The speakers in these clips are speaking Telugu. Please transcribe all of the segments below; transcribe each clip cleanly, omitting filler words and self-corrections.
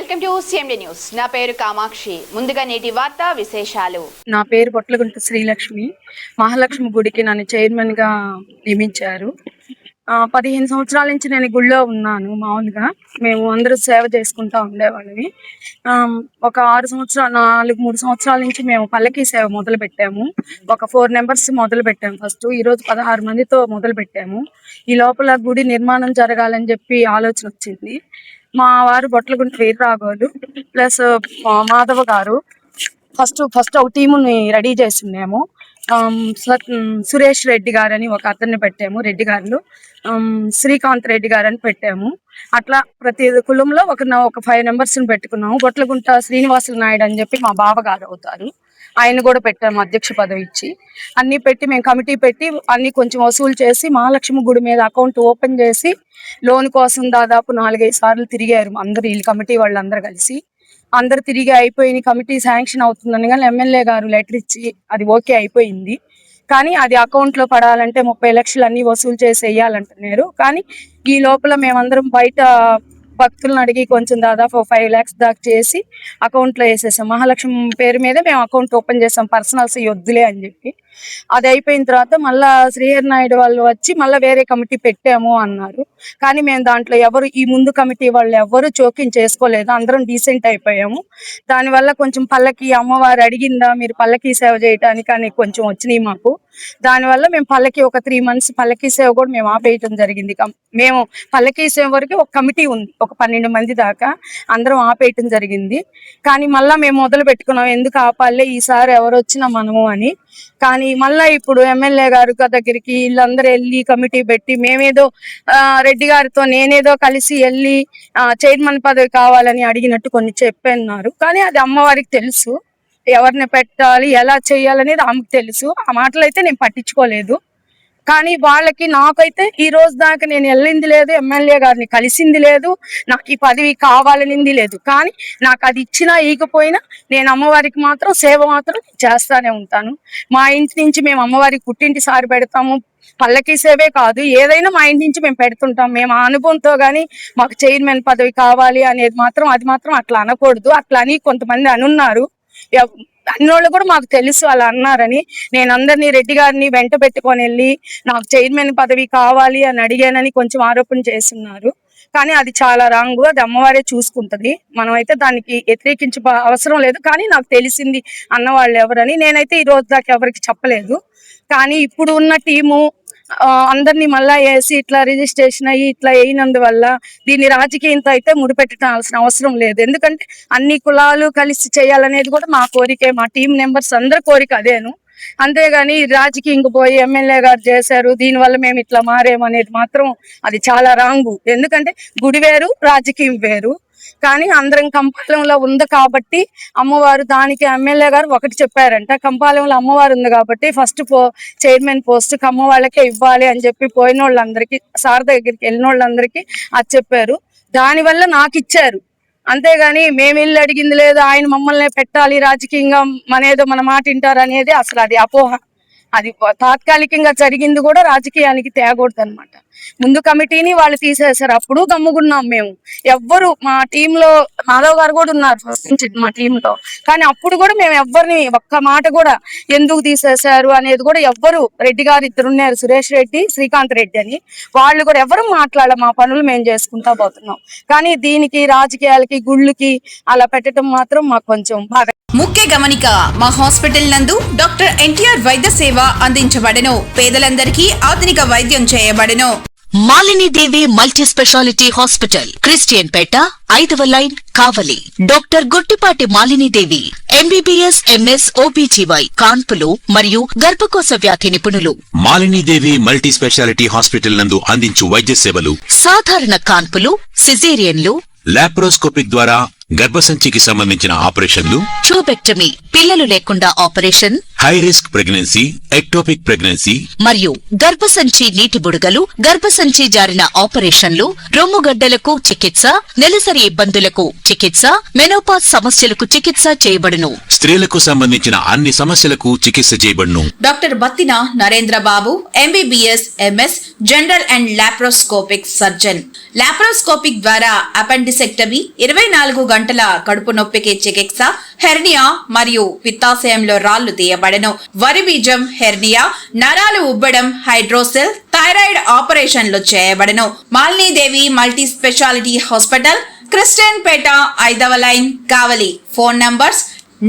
Welcome to CMD news. నా పేరు కామాక్షి. ముందుగా నేటి వార్తా విశేషాలు. నా పేరు పొట్లగుంట శ్రీలక్ష్మి. మహాలక్ష్మి గుడికి నన్ను చైర్మన్ గా నియమించారు. 15 సంవత్సరాల నుంచి నేను గుళ్ళో ఉన్నాను. మామూలుగా మేము అందరూ సేవ చేసుకుంటా ఉండేవాళ్ళని. ఒక 3 సంవత్సరాల నుంచి మేము పల్లకీ సేవ మొదలు పెట్టాము. ఒక 4 మెంబర్స్ మొదలు పెట్టాము. ఫస్ట్ ఈరోజు 16 మందితో మొదలు పెట్టాము. ఈ లోపల గుడి నిర్మాణం జరగాలని చెప్పి ఆలోచన వచ్చింది. మా వారు బొట్లగుంట వీరరాఘవులు ప్లస్ మాధవ గారు ఫస్ట్ ఒక టీముని రెడీ చేస్తున్నాము. సురేష్ రెడ్డి గారని ఒక అతన్ని పెట్టాము. రెడ్డి గారు శ్రీకాంత్ రెడ్డి గారని పెట్టాము. అట్లా ప్రతి కులంలో ఒక 5 మెంబర్స్ని పెట్టుకున్నాము. బొట్లగుంట శ్రీనివాసులు నాయుడు అని చెప్పి మా బావగారు అవుతారు. ఆయన కూడా పెట్టాము అధ్యక్ష పదవి ఇచ్చి. అన్ని పెట్టి మేము కమిటీ పెట్టి అన్ని కొంచెం వసూలు చేసి మహాలక్ష్మి గుడి మీద అకౌంట్ ఓపెన్ చేసి లోన్ కోసం దాదాపు 4-5 సార్లు తిరిగారు అందరు ఈ కమిటీ వాళ్ళందరూ కలిసి. అందరు తిరిగి అయిపోయింది, కమిటీ శాంక్షన్ అవుతుందని కానీ ఎమ్మెల్యే గారు లెటర్ ఇచ్చి అది ఓకే అయిపోయింది. కానీ అది అకౌంట్ లో పడాలంటే 30 లక్షలు అన్ని వసూలు చేసి వేయాలంటున్నారు. కానీ ఈ లోపల మేమందరం బయట భక్తులను అడిగి కొంచెం దాదాపు 5 lakhs దాకా చేసి అకౌంట్ లో వేసేసాం. మహాలక్ష్మి పేరు మీద మేము అకౌంట్ ఓపెన్ చేసాం, పర్సనల్స్ వద్దులే అని చెప్పి. అది అయిపోయిన తర్వాత మళ్ళా శ్రీహరి నాయుడు వాళ్ళు వచ్చి మళ్ళీ వేరే కమిటీ పెట్టాము అన్నారు. కానీ మేము దాంట్లో ఈ ముందు కమిటీ వాళ్ళు ఎవరు జోక్యం చేసుకోలేదు. అందరం డీసెంట్ అయిపోయాము. దానివల్ల కొంచెం పల్లకి అమ్మవారు అడిగిందా మీరు పల్లకీ సేవ చేయడానికి అని కొంచెం వచ్చినాయి మాకు. దానివల్ల మేము పల్లకి ఒక 3 months పల్లకీ సేవ కూడా మేము ఆపేయటం జరిగింది. మేము పల్లకీ సేవ వరకు ఒక కమిటీ ఉంది, ఒక 12 మంది దాకా అందరం ఆపేయటం జరిగింది. కానీ మళ్ళా మేము మొదలు పెట్టుకున్నాం, ఎందుకు ఆపాలే ఈసారి ఎవరు వచ్చినా మనము అని. కానీ మళ్ళా ఇప్పుడు ఎమ్మెల్యే గారు దగ్గరికి వీళ్ళందరూ వెళ్ళి కమిటీ పెట్టి మేమేదో రెడ్డి గారితో నేనేదో కలిసి వెళ్ళి చైర్మన్ పదవి కావాలని అడిగినట్టు కొన్ని చెప్పన్నారు. కానీ అది అమ్మవారికి తెలుసు, ఎవరిని పెట్టాలి ఎలా చేయాలనేది ఆమెకు తెలుసు. ఆ మాటలు అయితే నేను పట్టించుకోలేదు. కానీ వాళ్ళకి నాకైతే ఈ రోజు దాకా నేను వెళ్ళింది లేదు, ఎమ్మెల్యే గారిని కలిసింది లేదు, నాకు ఈ పదవి కావాలనింది లేదు. కానీ నాకు అది ఇచ్చినా ఇకపోయినా నేను అమ్మవారికి మాత్రం సేవ మాత్రం చేస్తానే ఉంటాను. మా ఇంటి నుంచి మేము అమ్మవారికి పుట్టింటి సారి పెడతాము. పల్లకీ సేవే కాదు, ఏదైనా మా ఇంటి నుంచి మేము పెడుతుంటాం. మేము ఆ అనుభవంతో గానీ మాకు చైర్మన్ పదవి కావాలి అనేది అది మాత్రం అట్లా అనకూడదు. అట్లా అని కొంతమంది అనున్నారు. అన్నోళ్ళు కూడా మాకు తెలుసు అలా అన్నారని. నేను అందరినీ రెడ్డి గారిని వెంట పెట్టుకొని వెళ్ళి నాకు చైర్మన్ పదవి కావాలి అని అడిగానని కొంచెం ఆరోపణ చేస్తున్నారు. కానీ అది చాలా రాంగు. అది అమ్మవారే చూసుకుంటది, మనం అయితే దానికి వ్యతిరేకించే అవసరం లేదు. కానీ నాకు తెలిసింది అన్నవాళ్ళు ఎవరని నేనైతే ఈ రోజు దాకా ఎవరికి చెప్పలేదు. కానీ ఇప్పుడు ఉన్న టీము అందరినీ మళ్ళా వేసి ఇట్లా రిజిస్ట్రేషన్ అయ్యి ఇట్లా అయినందువల్ల దీన్ని రాజకీయంతో అయితే ముడిపెట్టాల్సిన అవసరం లేదు. ఎందుకంటే అన్ని కులాలు కలిసి చేయాలనేది కూడా మా కోరికే, మా టీం మెంబర్స్ అందరి కోరిక అదేను. అంతేగాని రాజకీయంగా పోయి ఎమ్మెల్యే గారు చేశారు దీనివల్ల మేము ఇట్లా మారేమనేది మాత్రం అది చాలా రాంగు. ఎందుకంటే గుడి వేరు, రాజకీయం వేరు. కానీ అందరం కంపాలెంలో ఉంది కాబట్టి అమ్మవారు దానికి ఎమ్మెల్యే గారు ఒకటి చెప్పారంట, కంపాలెంలో అమ్మవారు ఉంది కాబట్టి ఫస్ట్ చైర్మన్ పోస్ట్ అమ్మ వాళ్ళకే ఇవ్వాలి అని చెప్పి పోయిన వాళ్ళందరికీ, సార్ దగ్గరికి వెళ్ళిన వాళ్ళందరికీ అది చెప్పారు. దానివల్ల నాకు ఇచ్చారు. అంతేగాని మేము వెళ్ళి అడిగింది లేదు, ఆయన మమ్మల్ని పెట్టాలి రాజకీయంగా మనేదో మన మాట వింటారు అనేది అసలు అది అపోహ. అది తాత్కాలికంగా జరిగింది కూడా రాజకీయానికి తేగకూడదు అనమాట. ముందు కమిటీని వాళ్ళు తీసేశారు, అప్పుడు గమ్ముకున్నాం మేము. ఎవ్వరు మా టీంలో మాధవ్ గారు కూడా ఉన్నారు ఫస్ట్ నుంచి మా టీంలో. కానీ అప్పుడు కూడా మేము ఎవ్వరిని ఒక్క మాట కూడా ఎందుకు తీసేశారు అనేది కూడా ఎవ్వరు, రెడ్డి గారు 2 ఉన్నారు, సురేష్ రెడ్డి, శ్రీకాంత్ రెడ్డి అని, వాళ్ళు కూడా ఎవరు మాట్లాడాల. మా పనులు మేము చేసుకుంటా పోతున్నాం. కానీ దీనికి రాజకీయాలకి గుళ్ళకి అలా పెట్టడం మాత్రం మాకు కొంచెం బాగా. ముఖ్య గమనిక, మా హాస్పిటల్ నందు డాక్టర్ ఎన్టీఆర్ వైద్య సేవ అందించబడెను. పేదలందరికీ ఆధునిక వైద్యం చేయబడెను. Malinidevi multi speciality hospital, Christian Peta, 5వ line, Kavali. Doctor Guttipati Malinidevi MBBS MS OBGY కాన్పులు మరియు గర్భకోశ వ్యాధి నిపుణులు. మాలినీదేవి మల్టీ స్పెషాలిటీ హాస్పిటల్ నందు అందించు వైద్య సేవలు: సాధారణ కాన్పులు, సిజేరియన్లు, లాప్రోస్కోపిక్ ద్వారా గర్భసంచికి సంబంధించిన ఆపరేషన్లు, ట్యూబెక్టమీ, పిల్లలు లేకుండా operation, high risk pregnancy, ectopic pregnancy మరియు గర్భసంచి నీటి బుడగలు, గర్భసంచి జారిన ఆపరేషన్లు, రొమ్ముగడ్డలకు చికిత్స, నెలసరి ఇబ్బందులకు చికిత్స, మెనోపాజ్ సమస్యలకు చికిత్స చేయబడును. స్త్రీలకు సంబంధించిన అన్ని సమస్యలకు చికిత్స చేయబడును. Doctor Battina Narendra Babu, MBBS MS, general and laparoscopic surgeon. Laparoscopic ద్వారా అపెండిసెక్టమీ, 24 గంటల కడుపు నొప్పికి చికిత్స, హెర్నియా మరియు పిత్తాశయంలో రాళ్లు తీయబడెను. వరి బీజం, హెర్నియా, నరాలు ఉబ్బడం, హైడ్రోసెల్, థైరాయిడ్ ఆపరేషన్లు చేయబడెను. Malinidevi multi speciality hospital, Christian Peta, 5వ లైన్, కావలి. ఫోన్ నంబర్స్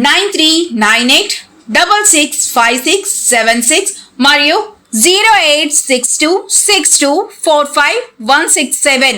9398665676 మరియు 08626245167.